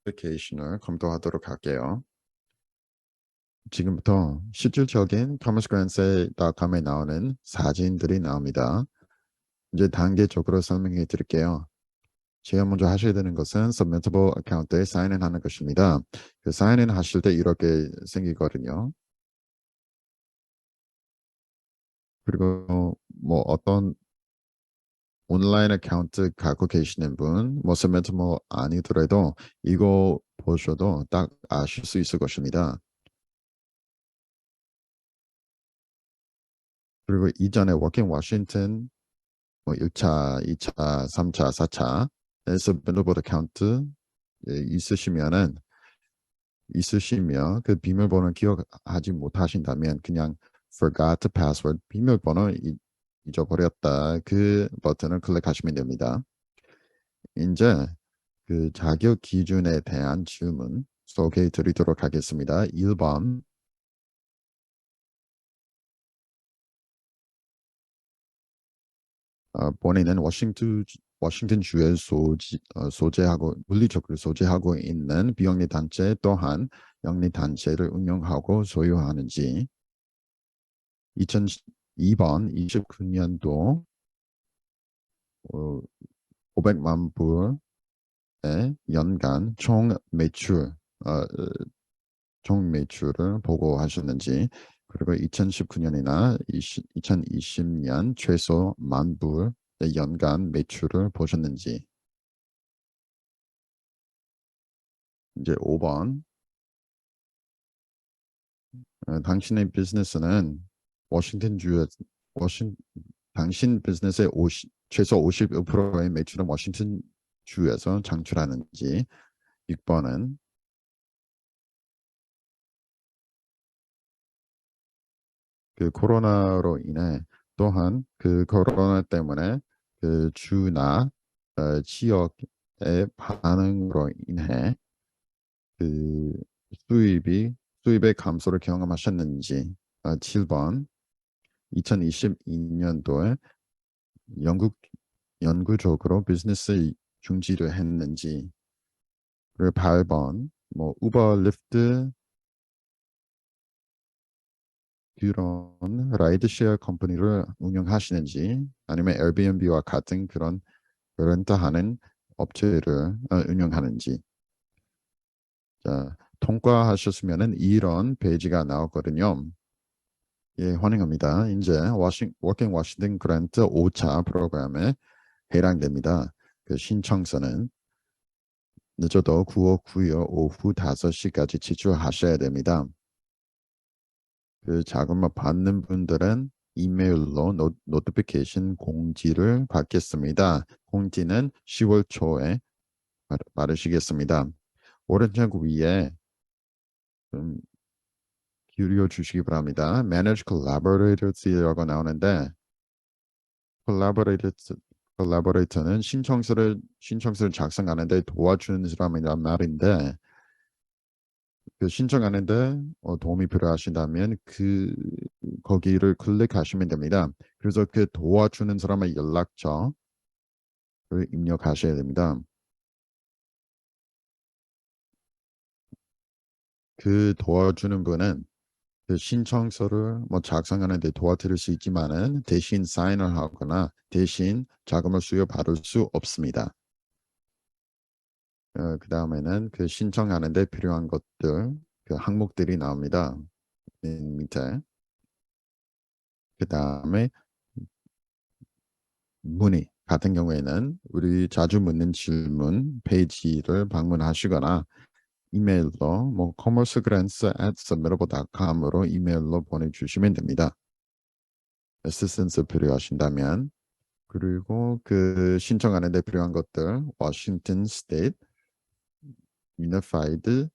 애플리케이션을 검토하도록 할게요. 지금부터 실질적인 commercegrants에 나오는 사진들이 나옵니다. 이제 단계적으로 설명해 드릴게요. 제가 먼저 하셔야 되는 것은 Submittable account에 사인인 하는 것입니다. 그 사인인 하실 때 이렇게 생기거든요. 그리고 뭐 어떤 온라인 어카운트 갖고 계시는 분, 뭐 Submittable 아니더라도 이거 보셔도 딱 아실 수 있을 것입니다. 그리고 이전에 워킹 워싱턴 뭐 1차, 2차, 3차, 4차에서 빌보드 카운트 있으시면 그 비밀번호 기억하지 못하신다면 그냥 forgot password 비밀번호 잊어버렸다 그 버튼을 클릭하시면 됩니다. 이제 그 자격 기준에 대한 질문 소개해 드리도록 하겠습니다. 1번 본인은 워싱턴 주에 소재하고 물리적으로 소재하고 있는 비영리 단체 또한 영리 단체를 운영하고 소유하는지 2002번 29년도 500만 불의 연간 총 매출을 보고하셨는지 그리고 2019년이나 2020년 최소 10,000불의 연간 매출을 보셨는지 이제 5번 당신의 비즈니스는 워싱턴 주에 워싱 당신 비즈니스의 최소 51%의 매출은 워싱턴 주에서 창출하는지 6번은 그 코로나로 인해 또한 그 코로나 때문에 그 주나 지역의 반응으로 인해 그 수입의 감소를 경험하셨는지 7번 2022년도에 영국 영구적으로 비즈니스 중지를 했는지 그리고 8번 뭐 우버 리프트 그런 라이드쉐어 컴퍼니를 운영하시는지 아니면 에어비앤비와 같은 그런 렌트하는 업체를 운영하는지 자, 통과하셨으면은 이런 페이지가 나오거든요. 예, 환영합니다. 이제 워킹 워싱턴 그랜트 5차 프로그램에 해당됩니다. 그 신청서는 늦어도 9월 9일 오후 5시까지 제출하셔야 됩니다. 그 자금을 받는 분들은 이메일로 노티피케이션 공지를 받겠습니다. 공지는 10월 초에 받으시겠습니다. 오른쪽 위에 좀 기울여 주시기 바랍니다. Manage Collaborators라고 나오는데 콜라보레이터는 신청서를 작성하는데 도와주는 사람이란 말인데 그 신청하는데 도움이 필요하신다면 거기를 클릭하시면 됩니다. 그래서 그 도와주는 사람의 연락처를 입력하셔야 됩니다. 그 도와주는 분은 그 신청서를 뭐 작성하는데 도와드릴 수 있지만은 대신 사인을 하거나 대신 자금을 수여받을 수 없습니다. 그 다음에는 그 신청하는데 필요한 것들, 그 항목들이 나옵니다. 맨 밑에. 그 다음에 문의 같은 경우에는 우리 자주 묻는 질문 페이지를 방문하시거나 이메일로 뭐 commercegrants@submittable.com으로 이메일로 보내주시면 됩니다. 어시스턴스 필요하신다면 그리고 그 신청하는 데 필요한 것들 워싱턴 스테이트 유니파이드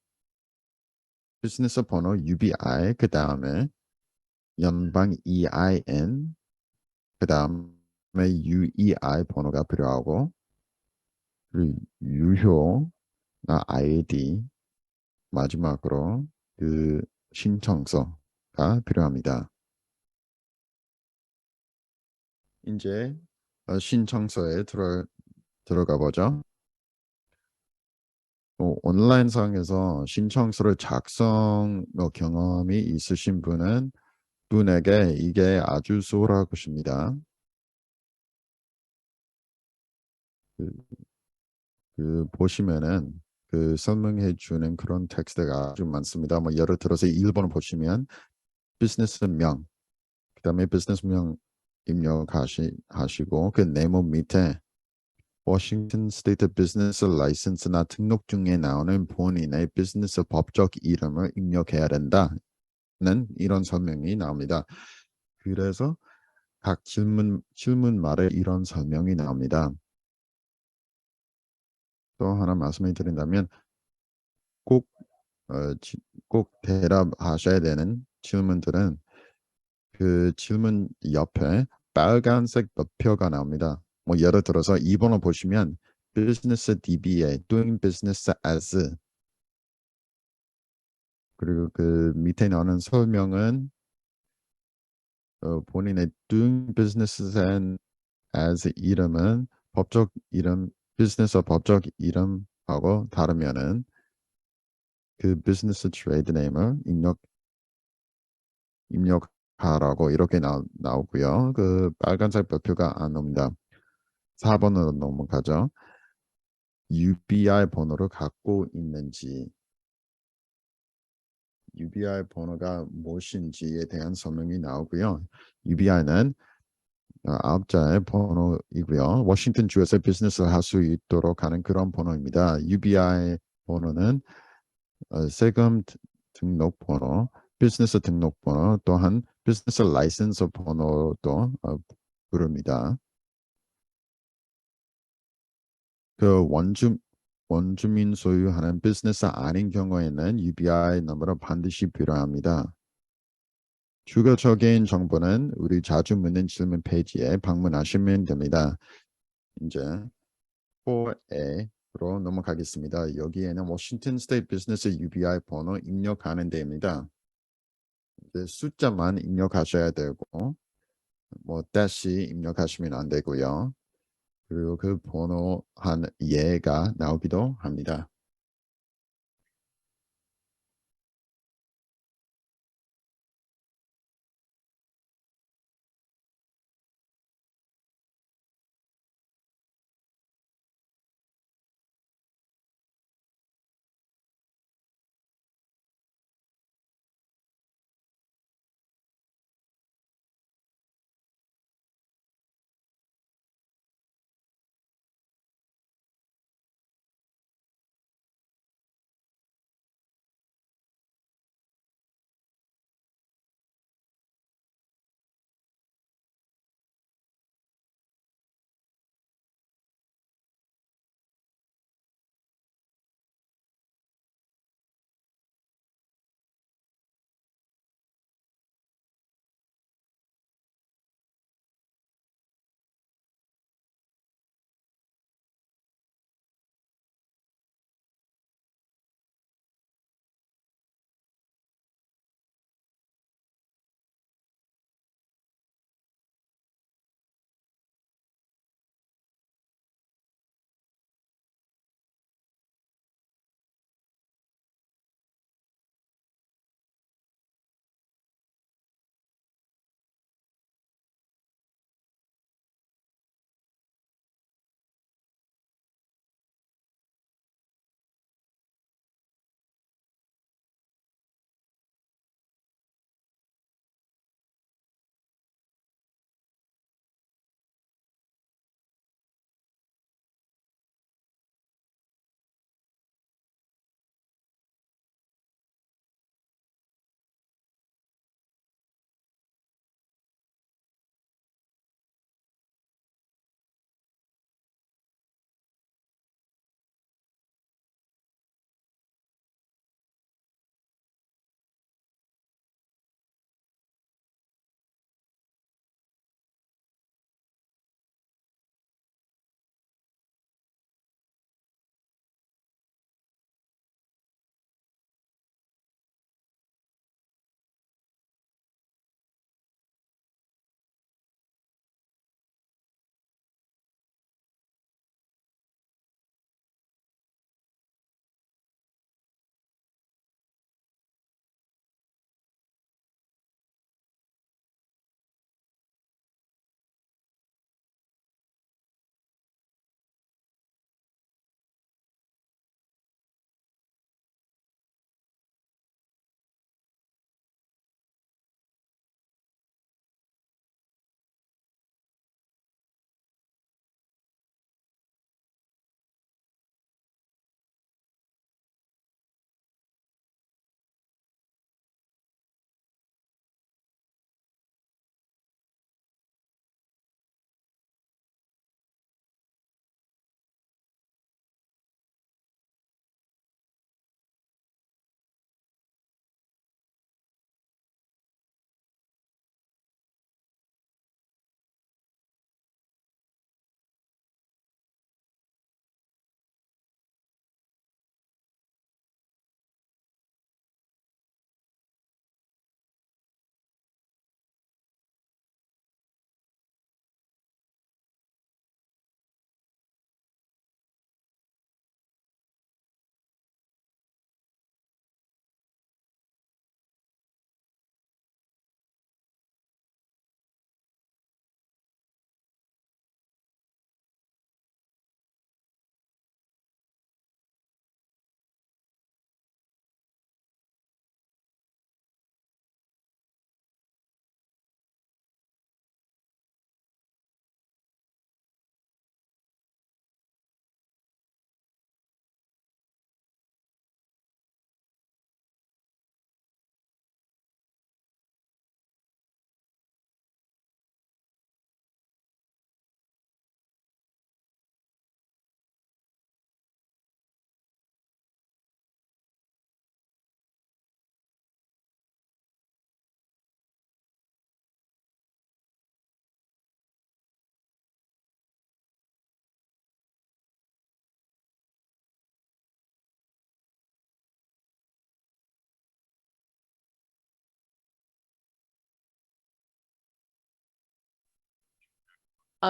비즈니스 번호 UBI 그 다음에 연방 EIN 그 다음에 UEI 번호가 필요하고 그리고 유효나 ID 마지막으로 그 신청서가 필요합니다. 이제 신청서에 들어가 보죠. 온라인상에서 신청서를 작성 경험이 있으신 분에게 이게 아주 수월할 것입니다. 그, 보시면은 설명해 주는 그런 텍스트가 아주 많습니다. 뭐 예를 들어서 1번을 보시면 비즈니스명, 그다음에 비즈니스명 입력하시고 그 네모 밑에 워싱턴 스테이트 비즈니스 라이센스나 등록증에 나오는 본인의 비즈니스 법적 이름을 입력해야 된다는 이런 설명이 나옵니다. 그래서 각 질문 말에 이런 설명이 나옵니다. 또 하나 말씀을 드린다면 꼭, 꼭 대답하셔야 되는 질문들은 그 질문 옆에 빨간색 별표가 나옵니다. 뭐 예를 들어서 2번을 보시면 Business DBA, Doing Business as, 그리고 그 밑에 나오는 설명은 본인의 Doing Business as 이름은 법적 이름, 비즈니스 법적 이름하고 다르면은 그 비즈니스 트레이드 네임을 입력하라고 이렇게 나오고요. 그 빨간색 별표가 안 옵니다. 4번으로 넘어가죠. UBI 번호를 갖고 있는지, UBI 번호가 무엇인지에 대한 설명이 나오고요. UBI는 9자의 번호이고요. 워싱턴 주에서 비즈니스를 할 수 있도록 하는 그런 번호입니다. UBI 번호는 세금 등록 번호, 비즈니스 등록 번호, 또한 비즈니스 라이센스 번호도 부릅니다. 그 원주민 소유하는 비즈니스 아닌 경우에는 UBI 너머가 반드시 필요합니다. 추가적인 정보는 우리 자주 묻는 질문 페이지에 방문하시면 됩니다. 이제 4A로 넘어가겠습니다. 여기에는 워싱턴 스테이트 비즈니스 UBI 번호 입력하는 데입니다. 이제 숫자만 입력하셔야 되고 뭐 다시 입력하시면 안 되고요. 그리고 그 번호 한 예가 나오기도 합니다.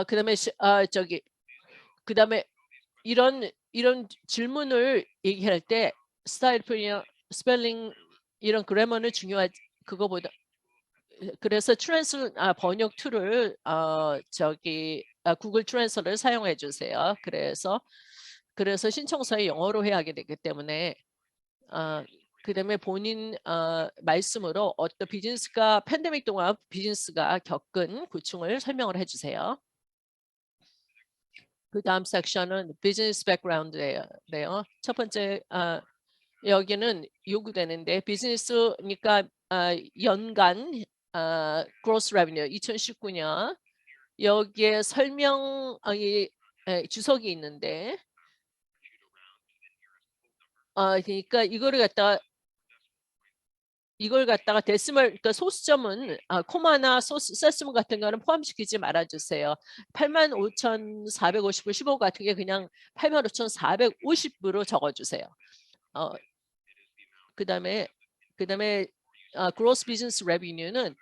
그다음에 그다음에 이런 질문을 얘기할 때 스펠링 이런 그래머는 중요하지 그거보다 그래서 번역 툴을 구글 트랜스를 사용해 주세요. 그래서 신청서에 영어로 해야 하게 되기 때문에 그다음에 본인 말씀으로 어떤 팬데믹 동안 비즈니스가 겪은 고충을 설명을 해 주세요. 그다음 섹션은 비즈니스 백그라운드예요. 첫 번째 여기는 요구되는데 비즈니스니까 연간 gross revenue 2019년 여기에 주석이 있는데 그러니까 이걸 갖다가 데시멀 그러니까 소수점은 코마나 세스문 같은 거는 포함시키지 말아 주세요. 85,450불 15 같은 게 그냥 85,450으로 적어 주세요. 그다음에 gross business revenue는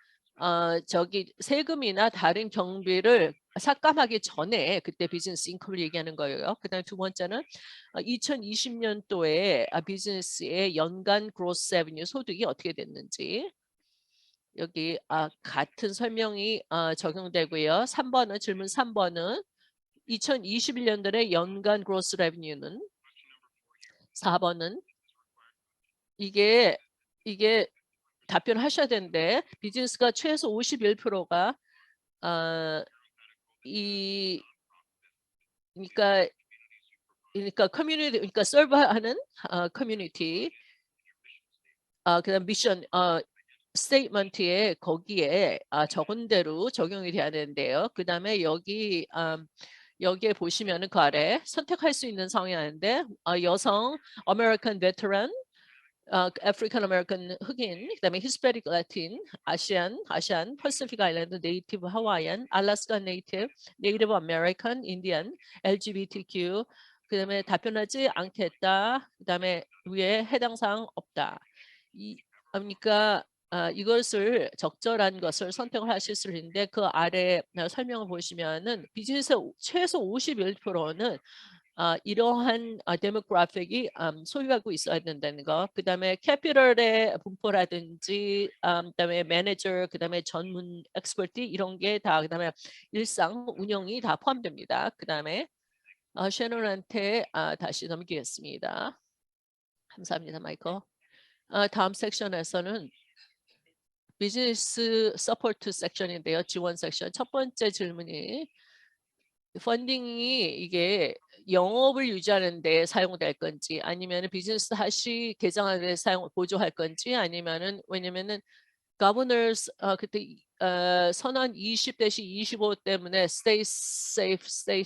세금이나 다른 경비를 삭감하기 전에 그때 비즈니스 인컴을 얘기하는 거예요. 그다음에 두 번째는 2020년도에 비즈니스의 연간 gross revenue 소득이 어떻게 됐는지 여기 같은 설명이 적용되고요. 질문 3번은 2021년도에 연간 gross revenue는 4번은 이게 답변하셔야 되는데 비즈니스가 최소 51%가 그러니까 커뮤니티 그러니까 서브하는 커뮤니티 그다음 미션 스테이트먼트에 거기에 적은 대로 적용이 돼야 되는데요. 그다음에 여기에 보시면은 그 아래 선택할 수 있는 상황이 하는데 여성 아메리칸 베테랑 아프리칸 아메리칸 흑인, 그다음에 히스패닉 라틴, 아시안, 퍼시픽 아일랜드, 네이티브 하와이안, 알래스카 네이티브 아메리칸, 인디안, LGBTQ, 그다음에 답변하지 않겠다. 그다음에 위에 해당 사항 없다. 그러니까 이것을 적절한 것을 선택을 하실 수 있는데 그 아래 설명을 보시면은 비즈니스 최소 51%는 이러한 데모그래픽이 소유하고 있어야 된다는 거. 그다음에 캐피털의 분포라든지 그다음에 매니저, 그다음에 전문 엑스퍼티 이런 게 다 그다음에 일상 운영이 다 포함됩니다. 그다음에 셰넌한테 다시 넘기겠습니다. 감사합니다, 마이클. 다음 섹션에서는 비즈니스 서포트 섹션인데요. 지원 섹션. 첫 번째 질문이 펀딩이 이게 영업을 유지하는 데 사용될 건지 아니면 비즈니스 다시 개장하는 데 보조할 건지 아니면은 왜냐면은 Governors 그때 선언 20-25 때문에 stay safe,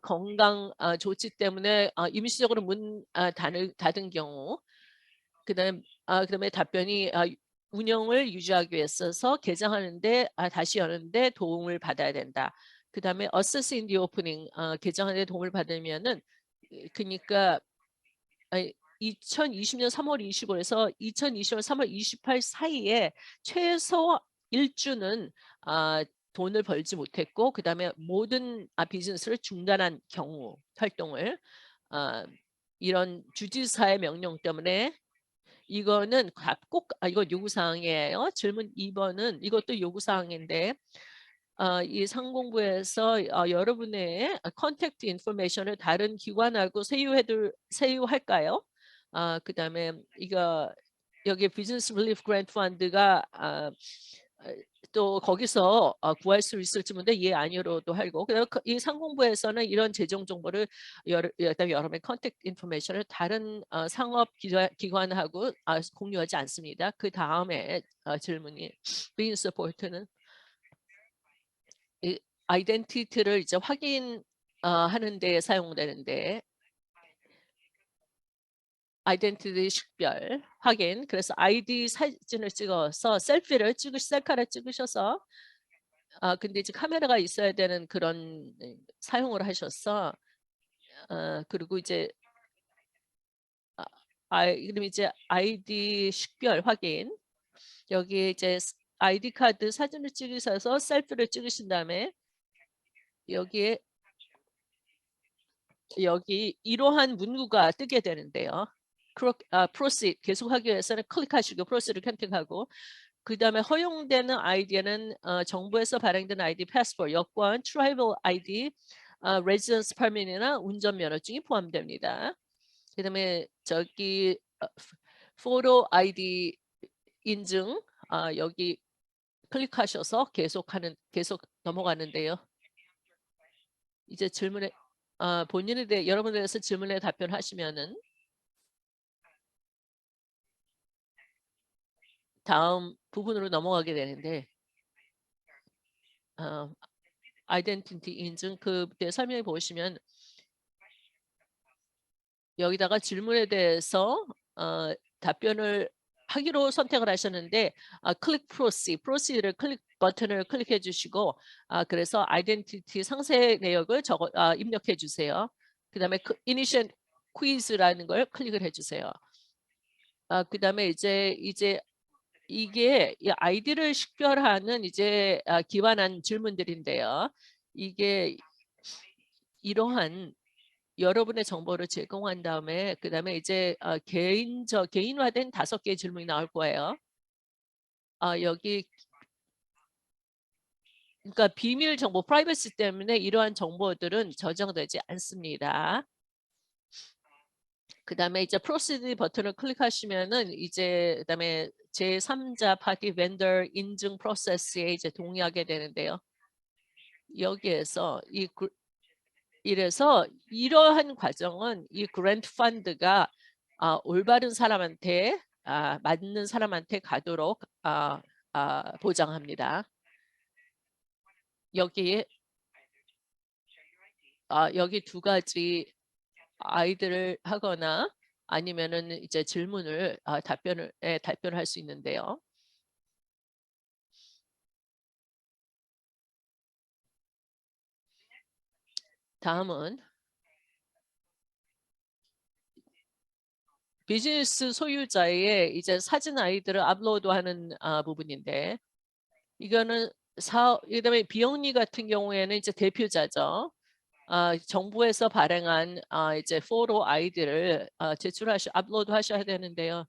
건강 조치 때문에 임시적으로 문 닫은 경우 그다음에 답변이 운영을 유지하기 위해서 개장하는데 다시 여는데 도움을 받아야 된다. 그다음에 assess in the opening 개장하는 데 도움을 받으면은 그러니까 2020년 3월 25일에서 2020년 3월 28일 사이에 최소 1주는 돈을 벌지 못했고 그다음에 모든 비즈니스를 중단한 경우 활동을 이런 주지사의 명령 때문에 이거는 꼭 이거 요구사항이에요. 질문 2번은 이것도 요구사항인데 이 상공부에서 여러분의 컨택트 인포메이션을 다른 기관하고 세유할까요? 그다음에 여기 비즈니스 릴리프 그랜트 펀드가 또 거기서 구할 수 있을지 모르는데 예 아니로도 하고 그다음에 이 상공부에서는 이런 재정 정보를 여러분의 컨택트 인포메이션을 다른 상업 기관하고 공유하지 않습니다. 그 다음에 질문이 비즈니스 포트는 아이덴티티를 이제 하는 데 사용되는데 아이덴티티 식별 확인. 그래서 아이디 사진을 찍어서 셀카를 찍으셔서 근데 이제 카메라가 있어야 되는 그런 사용을 하셨어. 그리고 이제 그럼 이제 아이디 식별 확인. 여기 이제 아이디 카드 사진을 찍으셔서 셀피를 찍으신 다음에 여기에 여기 이러한 문구가 뜨게 되는데요. proceed 계속하기 위해서는 클릭하시고 proceed를 선택하고 그 다음에 허용되는 아이디는 정부에서 발행된 아이디, 패스포트, 여권, 트라이벌 아이디, 레지던스 퍼밋이나 운전면허증이 포함됩니다. 그 다음에 저기 포토 아이디 인증 여기 클릭하셔서 계속 넘어가는데요. 이제 질문에 본인에 대해 여러분에 대해서 질문에 답변하시면은 다음 부분으로 넘어가게 되는데 아이덴티티 인증 그때 설명해 보시면 여기다가 질문에 대해서 답변을 하기로 선택을 하셨는데 클릭 프로시드를 클릭 버튼을 클릭해 주시고 그래서 아이덴티티 상세 내역을 입력해 주세요. 그 다음에 이니셜 퀴즈라는 걸 클릭을 해 주세요. 그 다음에 이제 이게 이 아이디를 식별하는 이제 기반한 질문들인데요. 이게 이러한 여러분의 정보를 제공한 다음에 그 다음에 이제 개인화된 5개의 질문이 나올 거예요. 여기 그러니까 비밀 정보, 프라이버시 때문에 이러한 정보들은 저장되지 않습니다. 그 다음에 이제 프로시드 버튼을 클릭하시면은 이제 그다음에 제3자 파티 벤더 인증 프로세스에 이제 동의하게 되는데요. 여기에서 이래서 이러한 과정은 이 그랜트 펀드가 올바른 사람한테 맞는 사람한테 가도록 보장합니다. 여기 2가지 아이들을 하거나 아니면은 이제 질문을 답변을 할 수 있는데요. 다음은 비즈니스 소유자의 이제 사진 아이들을 업로드하는 부분인데 이거는 그다음에 비영리 같은 경우에는 이제 대표자죠. 정부에서 발행한 이제 포토 아이디를 업로드 하셔야 되는데요.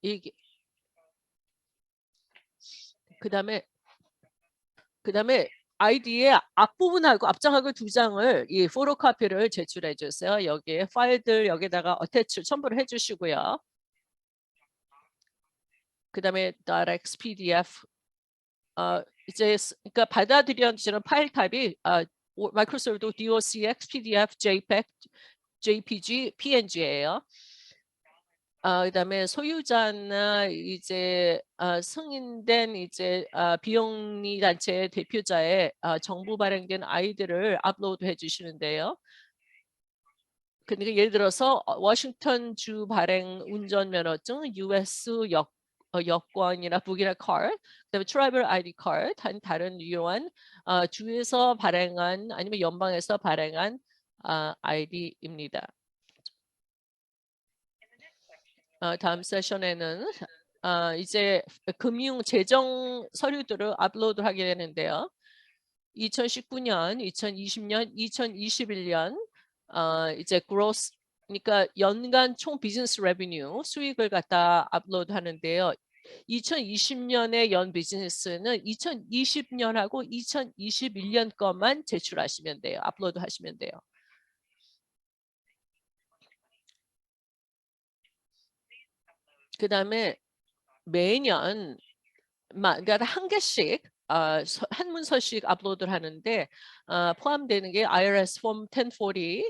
이게 그다음에 아이디의 앞부분하고 앞장하고 2장을 이 포토카피를 제출해 주세요. 여기에 파일들 여기다가 어태치 첨부를 해 주시고요. 그다음에 .x PDF 이제 그러니까 받아들여지는 파일 타입이 마이크로소프트 docx, PDF, JPEG, JPG, PNG예요. 그다음에 소유자나 이제 승인된 이제 비영리 단체의 대표자의 정부 발행된 아이들을 업로드해 주시는데요. 그러니까 예를 들어서 워싱턴 주 발행 운전면허증, US 여권이나 북이나 카드, 그다음에 트라이벌 아이디 카드, 다른 유효한 주에서 발행한 아니면 연방에서 발행한 아이디입니다. 다음 세션에는 이제 금융 재정 서류들을 업로드하게 되는데요. 2019년, 2020년, 2021년 이제 gross 그러니까 연간 총 비즈니스 레비뉴 수익을 갖다 업로드하는데요. 2020년의 연 비즈니스는 2020년하고 2021년 것만 제출하시면 돼요. 업로드하시면 돼요. 그 다음에 매년 그러니까 한 개씩 한문서씩 업로드를 하는데 포함되는 게 IRS 폼 1040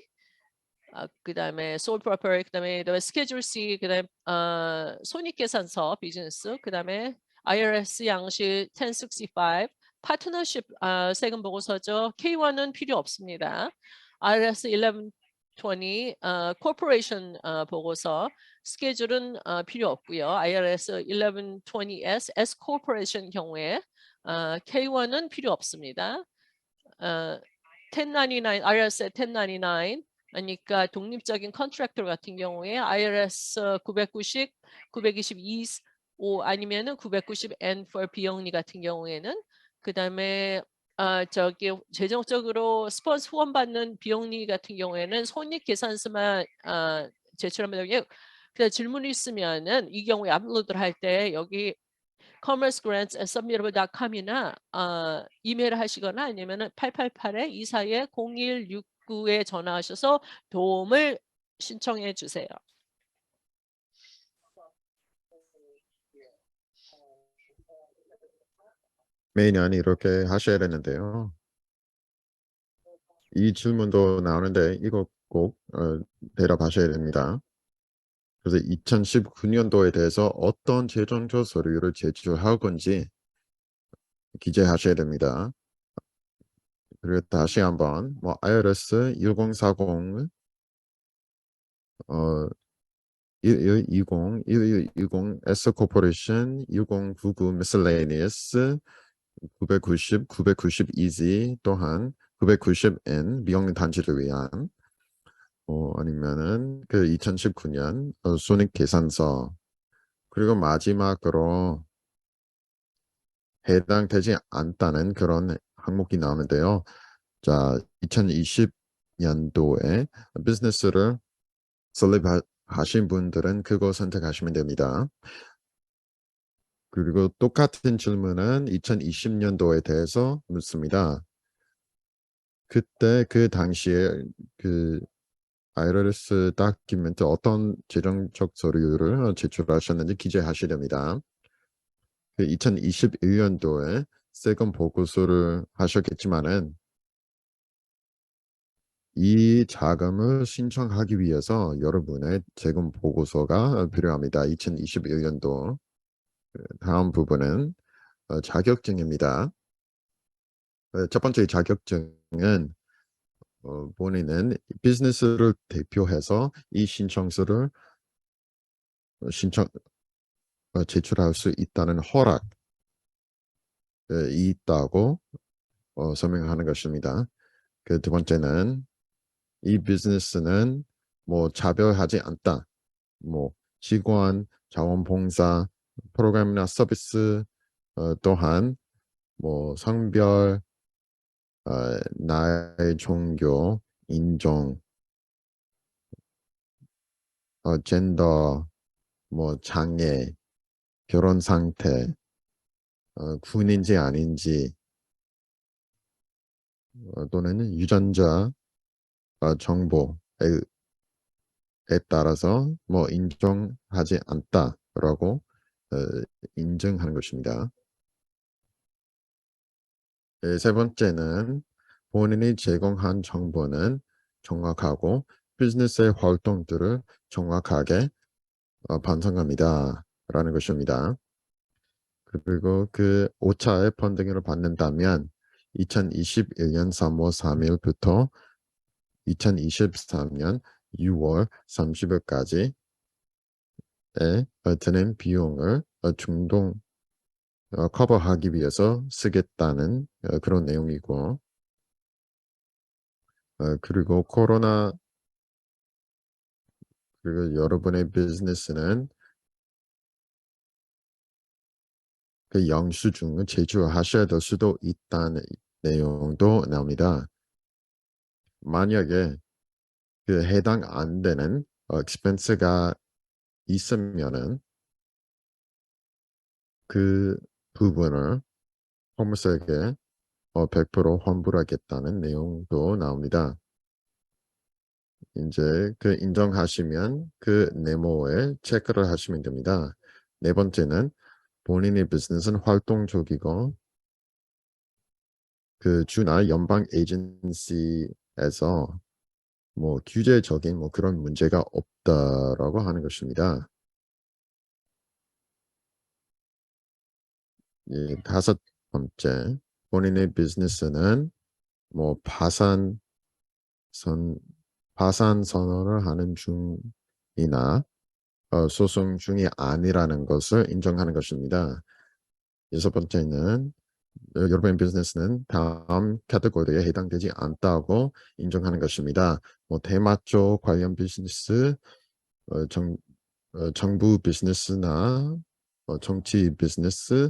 그다음에 sole proprietor 그다음에 스케줄 C 그다음에 손익계산서 비즈니스 그다음에 IRS 양식 1065 파트너십 세금 보고서죠. K1은 필요 없습니다. IRS 1120 코퍼레이션 보고서 스케줄은 필요 없고요. IRS 1120S S 코퍼레이션 경우에 K1은 필요 없습니다. 1099 IRS 1099 그러니까 독립적인 컨트랙터 같은 경우에 IRS 990, 922 아니면은 990 N for 비영리 같은 경우에는 그 다음에 재정적으로 스폰서 후원받는 비용리 같은 경우에는 손익계산서만 제출하면 되고요. 그다음 질문이 있으면은 이 경우에 업로드를 할 때 여기 commercegrants@submittable.com이나 이메일을 하시거나 아니면은 888-242-0169에 전화하셔서 도움을 신청해 주세요. 매년 이렇게 하셔야 되는데요. 이 질문도 나오는데 이거 꼭 대답하셔야 됩니다. 그래서 2019년도에 대해서 어떤 재정조 서류를 제출할 건지 기재하셔야 됩니다. 그리고 다시 한번 뭐 IRS 1040 1120 S 코퍼레이션 1099 miscellaneous 990 990 easy 또한 990N 미영리 단지를 위한 아니면은 그 2019년 손익 계산서 그리고 마지막으로 해당되지 않다는 그런 항목이 나오는데요. 자, 2020년도에 비즈니스를 설립하신 분들은 그거 선택하시면 됩니다. 그리고 똑같은 질문은 2020년도에 대해서 묻습니다. 그때 그 당시에 그 IRS 다큐멘트 어떤 재정적 서류를 제출하셨는지 기재하셔야 됩니다. 그 2021년도에 세금 보고서를 하셨겠지만은 이 자금을 신청하기 위해서 여러분의 세금 보고서가 필요합니다. 2021년도 다음 부분은 자격증입니다. 첫 번째 자격증은 본인은 비즈니스를 대표해서 이 신청서를 제출할 수 있다는 허락이 있다고 설명하는 것입니다. 그 두 번째는 이 비즈니스는 뭐 차별하지 않다. 뭐 직원, 자원봉사, 프로그램이나 서비스 또한 뭐 성별, 나이, 종교, 인종, 젠더, 뭐 장애, 결혼 상태, 군인지 아닌지 또는 유전자 정보에 따라서 뭐 인정하지 않다라고 인정하는 것입니다. 세 번째는 본인이 제공한 정보는 정확하고 비즈니스의 활동들을 정확하게 반성합니다라는 것입니다. 그리고 그 5차의 펀딩을 받는다면 2021년 3월 3일부터 2023년 6월 30일까지에 드는 비용을 중동 커버하기 위해서 쓰겠다는 그런 내용이고 그리고 코로나 그리고 여러분의 비즈니스는 그 영수증을 제출하셔야 될 수도 있다는 내용도 나옵니다. 만약에 그 해당 안 되는 expense가 있으면은 그 부분을 홈스에게 100% 환불하겠다는 내용도 나옵니다. 이제 그 인정하시면 그 네모에 체크를 하시면 됩니다. 네 번째는 본인의 비즈니스는 활동적이고 그 주나 연방 에이전시에서 뭐 규제적인 뭐 그런 문제가 없다라고 하는 것입니다. 다섯 번째, 본인의 비즈니스는 뭐 파산 선언을 하는 중이나 소송 중이 아니라는 것을 인정하는 것입니다. 여섯 번째는 여러분의 비즈니스는 다음 카테고리에 해당되지 않다고 인정하는 것입니다. 뭐 테마 쪽 관련 비즈니스, 정부 비즈니스나 정치 비즈니스,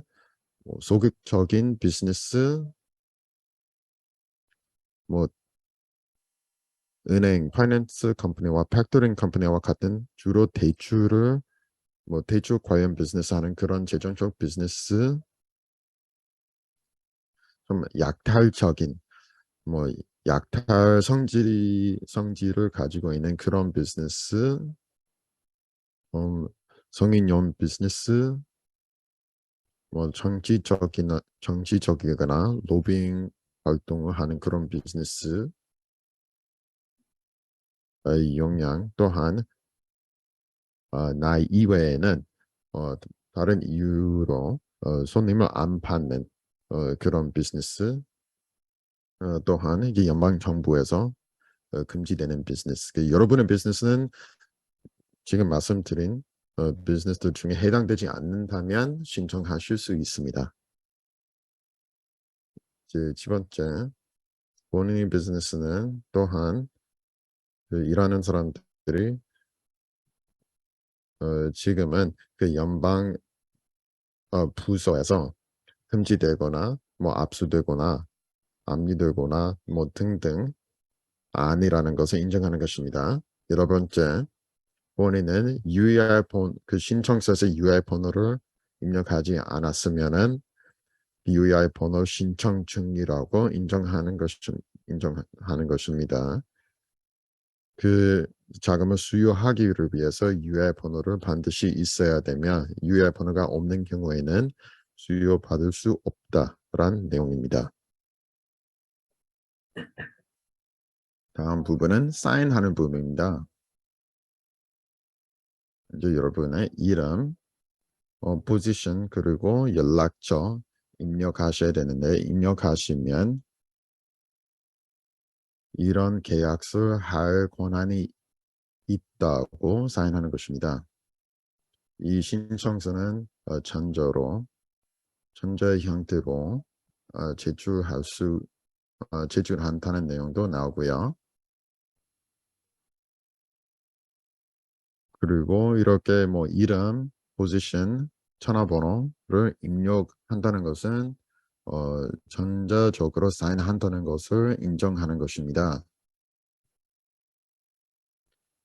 소극적인 비즈니스, 뭐 은행, 파이낸스 컴퍼니와 팩토링 컴퍼니와 같은 주로 대출을 뭐 대출 관련 비즈니스 하는 그런 재정적 비즈니스 좀 약탈적인 뭐 약탈 성질을 가지고 있는 그런 비즈니스 성인용 비즈니스 뭐 정치적이거나 로빙 활동을 하는 그런 비즈니스의 영향 또한 나 이외에는 다른 이유로 손님을 안 받는 그런 비즈니스 또한 이게 연방 정부에서 금지되는 비즈니스. 여러분의 비즈니스는 지금 말씀드린 비즈니스들 중에 해당되지 않는다면 신청하실 수 있습니다. 이제 두 번째, 본인의 비즈니스는 또한 일하는 사람들이 지금은 그 연방 부서에서 금지되거나 뭐 압수되거나 압류되거나 뭐 등등 아니라는 것을 인정하는 것입니다. 여러 번째, 본인은 그 신청서에서 UER 번호를 입력하지 않았으면은 UER 번호 신청 중이라고 인정하는 것입니다. 그 자금을 수요하기를 위해서 UER 번호를 반드시 있어야 되며 UER 번호가 없는 경우에는 수요받을 수 없다라는 내용입니다. 다음 부분은 사인하는 부분입니다. 이제 여러분의 이름, 포지션 그리고 연락처 입력하셔야 되는데 입력하시면 이런 계약서를 할 권한이 있다고 사인하는 것입니다. 이 신청서는 전자 형태로 제출한다는 내용도 나오고요. 그리고 이렇게 뭐 이름, 포지션, 전화번호를 입력한다는 것은 전자적으로 사인한다는 것을 인정하는 것입니다.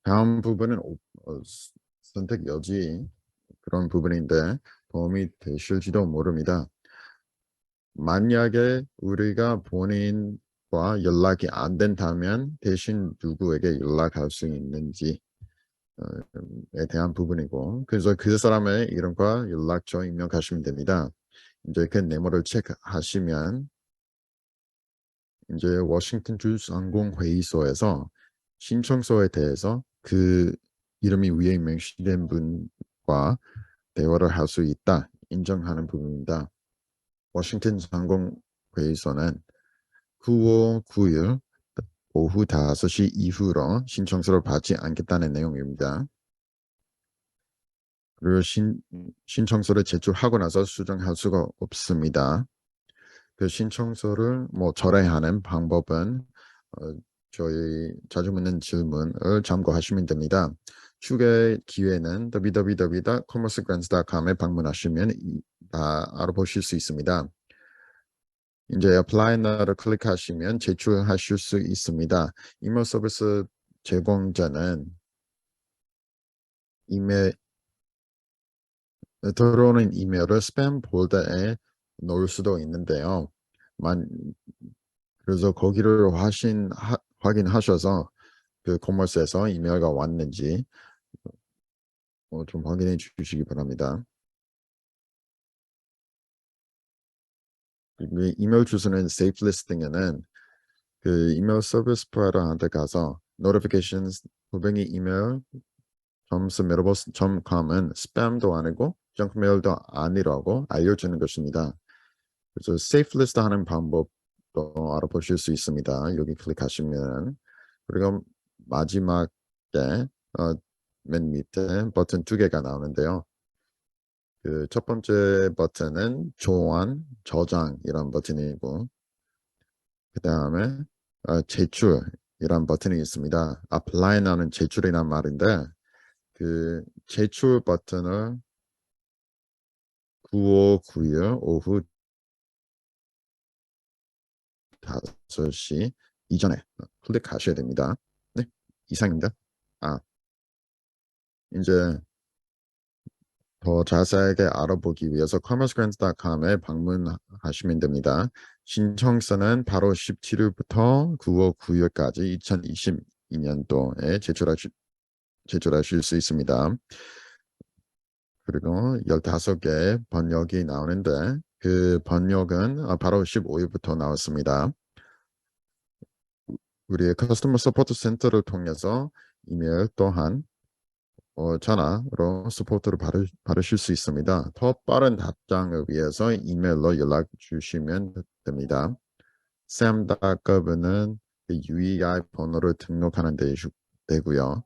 다음 부분은 선택 여지 그런 부분인데 도움이 되실지도 모릅니다. 만약에 우리가 본인과 연락이 안 된다면 대신 누구에게 연락할 수 있는지 에 대한 부분이고 그래서 그 사람의 이름과 연락처 입력하시면 됩니다. 이제 그 네모를 체크하시면 이제 워싱턴 주 상공회의소에서 신청서에 대해서 그 이름이 위에 명시된 분과 대화를 할 수 있다 인정하는 부분입니다. 워싱턴 상공회의소는 9월 9일 오후 5시 이후로 신청서를 받지 않겠다는 내용입니다. 그리고 신청서를 제출하고 나서 수정할 수가 없습니다. 그 신청서를 뭐 절하하는 방법은 저희 자주 묻는 질문을 참고하시면 됩니다. 추가의 기회는 www.commercegrants.com에 방문하시면 다 알아보실 수 있습니다. 이제 apply now를 클릭하시면 제출하실 수 있습니다. 이메일 서비스 제공자는 들어오는 이메일을 스팸 폴더에 넣을 수도 있는데요. 그래서 거기를 확인하셔서 그 커머스에서 이메일가 왔는지 좀 확인해 주시기 바랍니다. 그 이메일 주소는 safe listing에는 그 이메일 서비스 프로바이더한테 가서 notifications 고객이 이메일 submittable.com은 스팸도 아니고 정크메일도 아니라고 알려주는 것입니다. 그래서 safe list 하는 방법도 알아보실 수 있습니다. 여기 클릭하시면 그리고 마지막에 맨 밑에 버튼 2개가 나오는데요. 그 첫 번째 버튼은 조안, 저장 이런 버튼이고 그 다음에 제출이란 버튼이 있습니다. apply는 제출이란 말인데 그 제출 버튼을 9월 9일 오후 5시 이전에 클릭하셔야 됩니다. 네, 이상입니다. 이제 더 자세하게 알아보기 위해서 commercegrants.com에 방문하시면 됩니다. 신청서는 바로 17일부터 9월 9일까지 2022년도에 제출하실 수 있습니다. 그리고 15개 번역이 나오는데 그 번역은 바로 15일부터 나왔습니다. 우리의 커스터머 서포트 센터를 통해서 이메일 또한 전화로 서포트를 받으실 수 있습니다. 더 빠른 답장을 위해서 이메일로 연락 주시면 됩니다. sam.gov는 UEI 번호를 등록하는 데 되고요.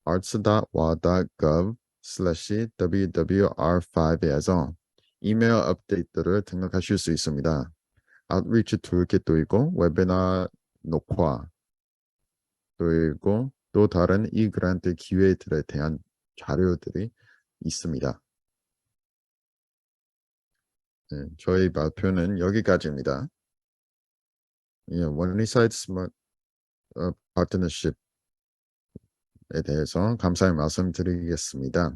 arts.wa.gov/wwr5에서 이메일 업데이트를 등록하실 수 있습니다. 아웃리치 툴킷도 있고 웨비나 녹화 그리고 또 다른 이 그란트 기회들에 대한 자료들이 있습니다. 네, 저희 발표는 여기까지입니다. 원리사이드 스마트 파트너십에 대해서 감사의 말씀 드리겠습니다.